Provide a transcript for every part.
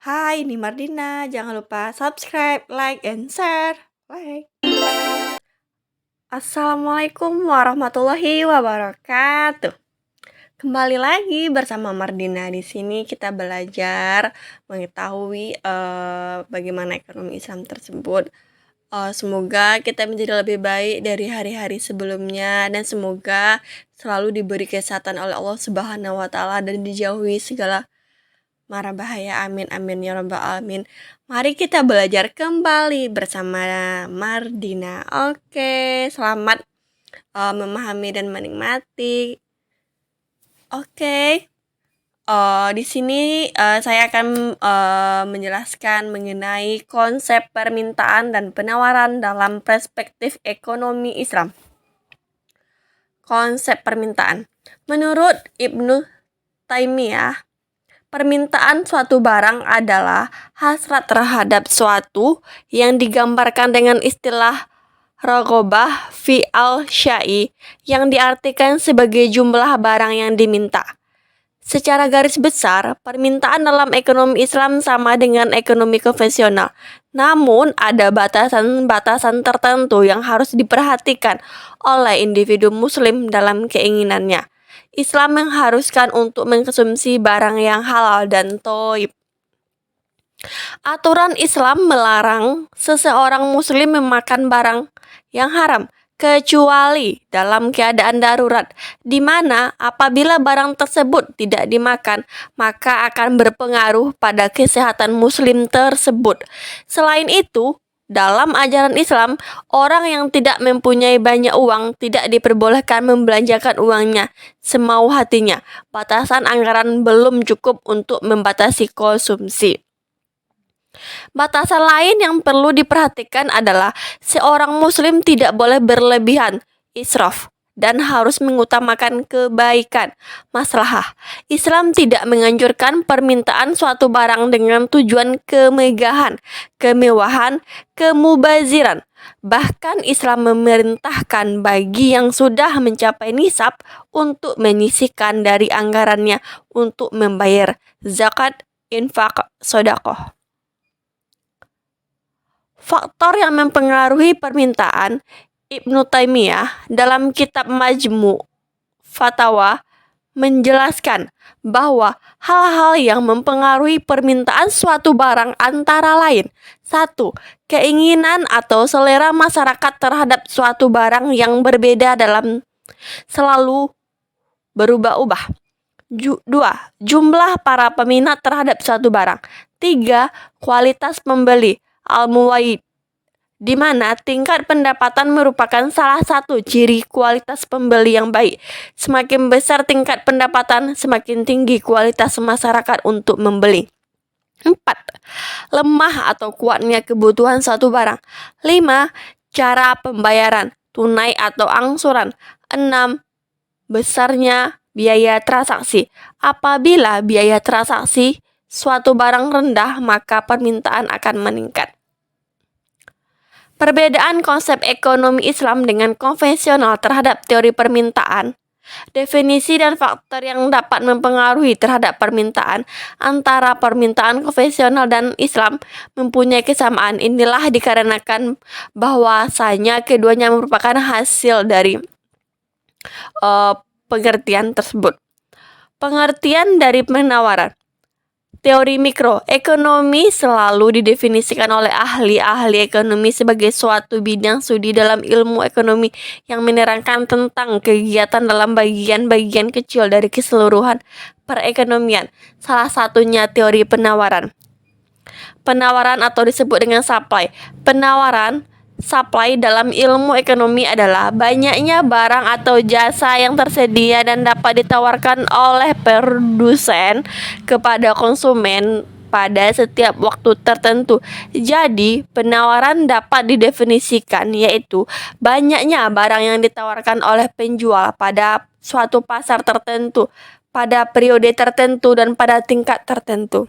Hai, ini Mardina. Jangan lupa subscribe, like, and share. Like. Assalamualaikum warahmatullahi wabarakatuh. Kembali lagi bersama Mardina. Di sini kita belajar mengetahui bagaimana ekonomi Islam tersebut. Semoga kita menjadi lebih baik dari hari-hari sebelumnya dan semoga selalu diberi kesehatan oleh Allah Subhanahu wa taala dan dijauhi segala mara bahaya. Amin amin ya rabbal alamin. Mari kita belajar kembali bersama Mardina. Oke, selamat memahami dan menikmati. Oke. Di sini saya akan menjelaskan mengenai konsep permintaan dan penawaran dalam perspektif ekonomi Islam. Konsep permintaan. Menurut Ibnu Taimiyah, permintaan suatu barang adalah hasrat terhadap suatu yang digambarkan dengan istilah raghabah fi al-syai yang diartikan sebagai jumlah barang yang diminta. Secara garis besar, permintaan dalam ekonomi Islam sama dengan ekonomi konvensional. Namun, ada batasan-batasan tertentu yang harus diperhatikan oleh individu muslim dalam keinginannya. Islam mengharuskan untuk mengkonsumsi barang yang halal dan thayyib. Aturan Islam melarang seseorang muslim memakan barang yang haram, kecuali dalam keadaan darurat, di mana apabila barang tersebut tidak dimakan, maka akan berpengaruh pada kesehatan muslim tersebut. Selain itu, dalam ajaran Islam, orang yang tidak mempunyai banyak uang tidak diperbolehkan membelanjakan uangnya semau hatinya. Batasan anggaran belum cukup untuk membatasi konsumsi. Batasan lain yang perlu diperhatikan adalah seorang muslim tidak boleh berlebihan, israf, dan harus mengutamakan kebaikan, maslahah. Islam tidak menganjurkan permintaan suatu barang dengan tujuan kemegahan, kemewahan, kemubaziran. Bahkan Islam memerintahkan bagi yang sudah mencapai nisab untuk menyisihkan dari anggarannya untuk membayar zakat, infak, sedekah. Faktor yang mempengaruhi permintaan, Ibnu Taimiyah dalam kitab Majmu' Fatawa menjelaskan bahwa hal-hal yang mempengaruhi permintaan suatu barang antara lain: 1. Keinginan atau selera masyarakat terhadap suatu barang yang berbeda dalam selalu berubah-ubah. 2. Jumlah para peminat terhadap suatu barang. 3. Kualitas pembeli, al-muwaid, di mana tingkat pendapatan merupakan salah satu ciri kualitas pembeli yang baik. Semakin besar tingkat pendapatan, semakin tinggi kualitas masyarakat untuk membeli. 4. Lemah atau kuatnya kebutuhan suatu barang. 5. Cara pembayaran, tunai atau angsuran. 6. Besarnya biaya transaksi. Apabila biaya transaksi suatu barang rendah, maka permintaan akan meningkat. Perbedaan konsep ekonomi Islam dengan konvensional terhadap teori permintaan, definisi dan faktor yang dapat mempengaruhi terhadap permintaan antara permintaan konvensional dan Islam mempunyai kesamaan. Inilah dikarenakan bahwasanya keduanya merupakan hasil dari pengertian tersebut. Pengertian dari penawaran. Teori mikroekonomi selalu didefinisikan oleh ahli-ahli ekonomi sebagai suatu bidang studi dalam ilmu ekonomi yang menerangkan tentang kegiatan dalam bagian-bagian kecil dari keseluruhan perekonomian. Salah satunya teori penawaran. Penawaran atau disebut dengan supply. Penawaran supply dalam ilmu ekonomi adalah banyaknya barang atau jasa yang tersedia dan dapat ditawarkan oleh produsen kepada konsumen pada setiap waktu tertentu. Jadi, penawaran dapat didefinisikan yaitu banyaknya barang yang ditawarkan oleh penjual pada suatu pasar tertentu, pada periode tertentu, dan pada tingkat tertentu.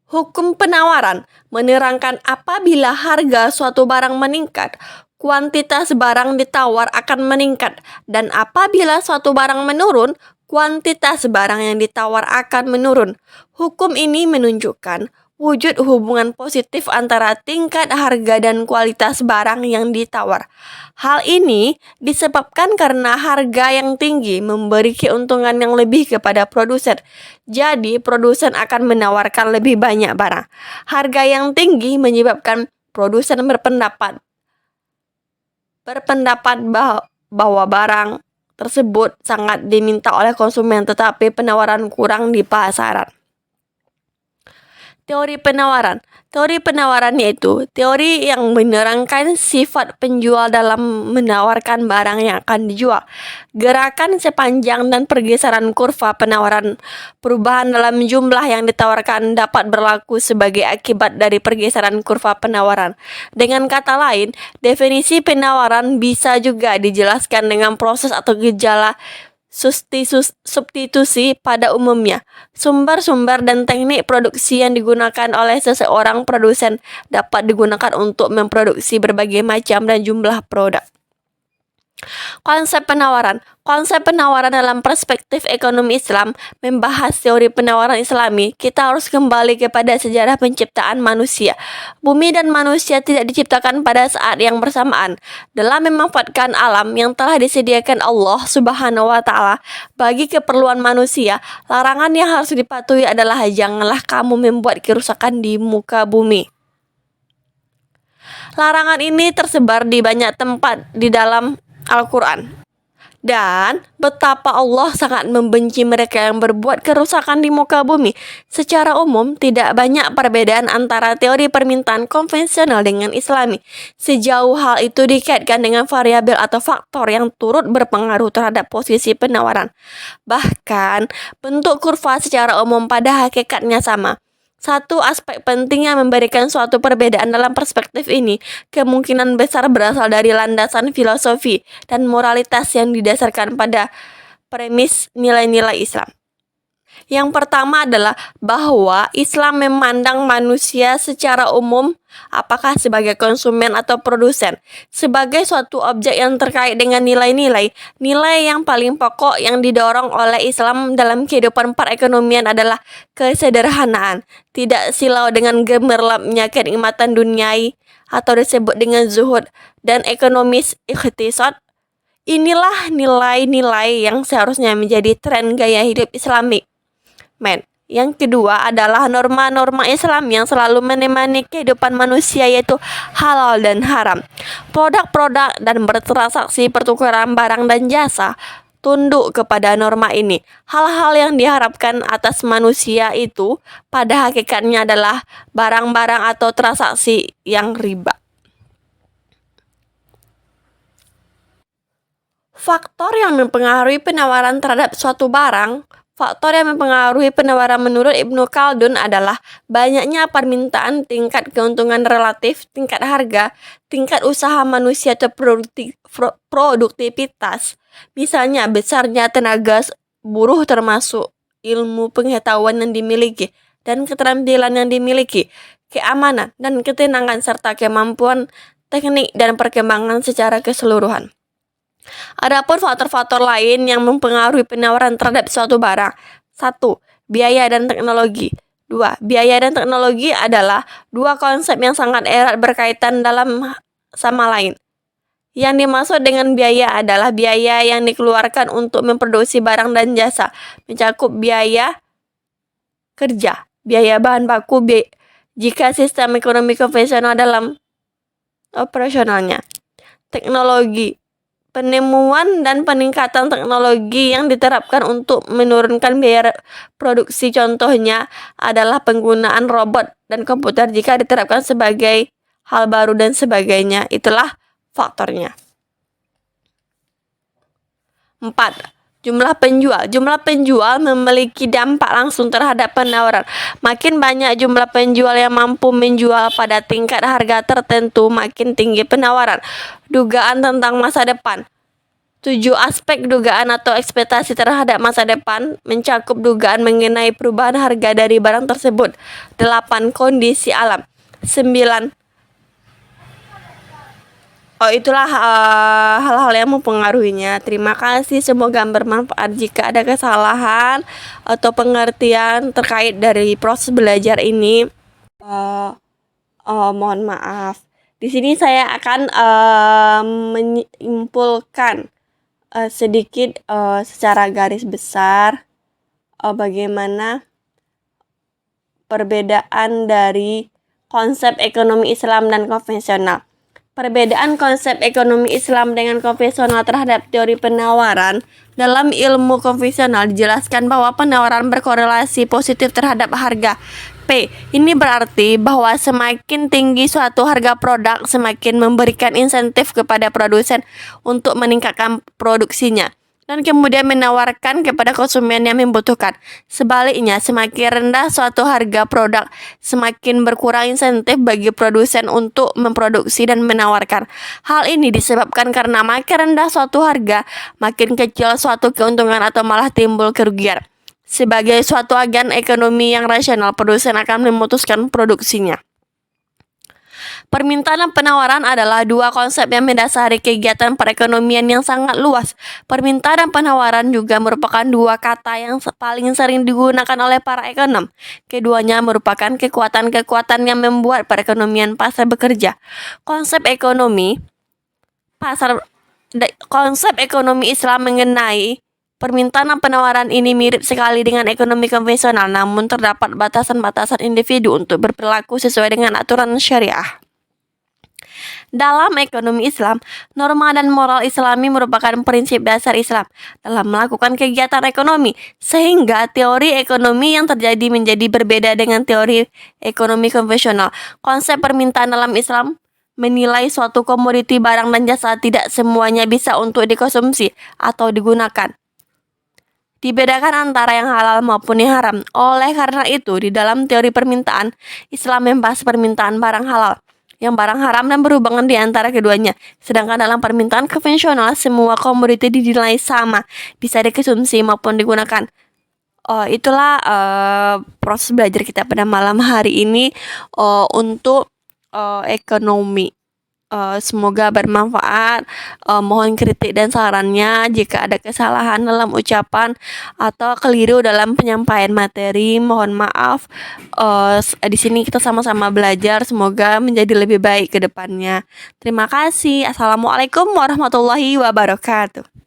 Hukum penawaran menerangkan apabila harga suatu barang meningkat, kuantitas barang ditawar akan meningkat, dan apabila suatu barang menurun, kuantitas barang yang ditawar akan menurun. Hukum ini menunjukkan wujud hubungan positif antara tingkat harga dan kualitas barang yang ditawar. Hal ini disebabkan karena harga yang tinggi memberi keuntungan yang lebih kepada produsen. Jadi, produsen akan menawarkan lebih banyak barang. Harga yang tinggi menyebabkan produsen berpendapat bahwa barang tersebut sangat diminta oleh konsumen, tetapi penawaran kurang di pasaran. Teori penawaran. Teori penawaran yaitu teori yang menerangkan sifat penjual dalam menawarkan barang yang akan dijual. Gerakan sepanjang dan pergeseran kurva penawaran. Perubahan dalam jumlah yang ditawarkan dapat berlaku sebagai akibat dari pergeseran kurva penawaran. Dengan kata lain, definisi penawaran bisa juga dijelaskan dengan proses atau gejala substitusi pada umumnya. Sumber-sumber dan teknik produksi yang digunakan oleh seseorang produsen dapat digunakan untuk memproduksi berbagai macam dan jumlah produk. Konsep penawaran. Konsep penawaran dalam perspektif ekonomi Islam membahas teori penawaran Islami. Kita harus kembali kepada sejarah penciptaan manusia. Bumi dan manusia tidak diciptakan pada saat yang bersamaan. Dalam memanfaatkan alam yang telah disediakan Allah Subhanahu wa Ta'ala bagi keperluan manusia, larangan yang harus dipatuhi adalah janganlah kamu membuat kerusakan di muka bumi. Larangan ini tersebar di banyak tempat di dalam Al-Quran. Dan betapa Allah sangat membenci mereka yang berbuat kerusakan di muka bumi. Secara umum, tidak banyak perbedaan antara teori permintaan konvensional dengan Islami. Sejauh hal itu dikaitkan dengan variabel atau faktor yang turut berpengaruh terhadap posisi penawaran. Bahkan, bentuk kurva secara umum pada hakikatnya sama. Satu aspek penting yang memberikan suatu perbedaan dalam perspektif ini kemungkinan besar berasal dari landasan filosofi dan moralitas yang didasarkan pada premis nilai-nilai Islam. Yang pertama adalah bahwa Islam memandang manusia secara umum, apakah sebagai konsumen atau produsen, sebagai suatu objek yang terkait dengan nilai-nilai. Nilai yang paling pokok yang didorong oleh Islam dalam kehidupan perekonomian adalah kesederhanaan, tidak silau dengan gemerlapnya kenikmatan duniai atau disebut dengan zuhud, dan ekonomis ikhtisad. Inilah nilai-nilai yang seharusnya menjadi tren gaya hidup Islamik. Yang kedua adalah norma-norma Islam yang selalu menemani kehidupan manusia, yaitu halal dan haram. Produk-produk dan bertransaksi pertukaran barang dan jasa tunduk kepada norma ini. Hal-hal yang diharapkan atas manusia itu pada hakikatnya adalah barang-barang atau transaksi yang riba. Faktor yang mempengaruhi penawaran terhadap suatu barang. Faktor yang mempengaruhi penawaran menurut Ibnu Khaldun adalah banyaknya permintaan, tingkat keuntungan relatif, tingkat harga, tingkat usaha manusia atau produktivitas. Misalnya besarnya tenaga buruh termasuk ilmu pengetahuan yang dimiliki dan keterampilan yang dimiliki, keamanan dan ketenangan serta kemampuan teknik dan perkembangan secara keseluruhan. Adapun faktor-faktor lain yang mempengaruhi penawaran terhadap suatu barang. 1. Biaya dan teknologi. 2. Biaya dan teknologi adalah dua konsep yang sangat erat berkaitan dalam sama lain. Yang dimaksud dengan biaya adalah biaya yang dikeluarkan untuk memproduksi barang dan jasa, mencakup biaya kerja, biaya bahan baku, jika sistem ekonomi konvensional dalam operasionalnya. Teknologi. Penemuan dan peningkatan teknologi yang diterapkan untuk menurunkan biaya produksi, contohnya adalah penggunaan robot dan komputer jika diterapkan sebagai hal baru dan sebagainya. Itulah faktornya. 4. Jumlah penjual. Jumlah penjual memiliki dampak langsung terhadap penawaran. Makin banyak jumlah penjual yang mampu menjual pada tingkat harga tertentu, makin tinggi penawaran. Dugaan tentang masa depan. 7 aspek dugaan atau ekspektasi terhadap masa depan mencakup dugaan mengenai perubahan harga dari barang tersebut. 8. Kondisi alam. 9. Itulah hal-hal yang mempengaruhinya. Terima kasih, semoga bermanfaat. Jika ada kesalahan atau pengertian terkait dari proses belajar ini, mohon maaf. Di sini saya akan menyimpulkan sedikit secara garis besar bagaimana perbedaan dari konsep ekonomi Islam dan konvensional. Perbedaan konsep ekonomi Islam dengan konvensional terhadap teori penawaran. Dalam ilmu konvensional dijelaskan bahwa penawaran berkorelasi positif terhadap harga. P. Ini berarti bahwa semakin tinggi suatu harga produk, semakin memberikan insentif kepada produsen untuk meningkatkan produksinya dan kemudian menawarkan kepada konsumen yang membutuhkan. Sebaliknya, semakin rendah suatu harga produk, semakin berkurang insentif bagi produsen untuk memproduksi dan menawarkan. Hal ini disebabkan karena makin rendah suatu harga, makin kecil suatu keuntungan atau malah timbul kerugian. Sebagai suatu agen ekonomi yang rasional, produsen akan memutuskan produksinya. Permintaan dan penawaran adalah dua konsep yang mendasari kegiatan perekonomian yang sangat luas. Permintaan dan penawaran juga merupakan dua kata yang paling sering digunakan oleh para ekonom. Keduanya merupakan kekuatan-kekuatan yang membuat perekonomian pasar bekerja. Konsep ekonomi Islam mengenai permintaan dan penawaran ini mirip sekali dengan ekonomi konvensional, namun terdapat batasan-batasan individu untuk berperilaku sesuai dengan aturan syariah. Dalam ekonomi Islam, norma dan moral Islami merupakan prinsip dasar Islam dalam melakukan kegiatan ekonomi, sehingga teori ekonomi yang terjadi menjadi berbeda dengan teori ekonomi konvensional. Konsep permintaan dalam Islam menilai suatu komoditi barang dan jasa tidak semuanya bisa untuk dikonsumsi atau digunakan. Dibedakan antara yang halal maupun yang haram. Oleh karena itu, di dalam teori permintaan, Islam membahas permintaan barang halal, yang barang haram dan berhubungan di antara keduanya. Sedangkan dalam permintaan konvensional, semua komoditi dinilai sama, bisa dikonsumsi maupun digunakan. Itulah proses belajar kita pada malam hari ini untuk ekonomi. Semoga bermanfaat. Mohon kritik dan sarannya jika ada kesalahan dalam ucapan atau keliru dalam penyampaian materi, mohon maaf. Di sini kita sama-sama belajar, semoga menjadi lebih baik ke depannya. Terima kasih. Assalamualaikum warahmatullahi wabarakatuh.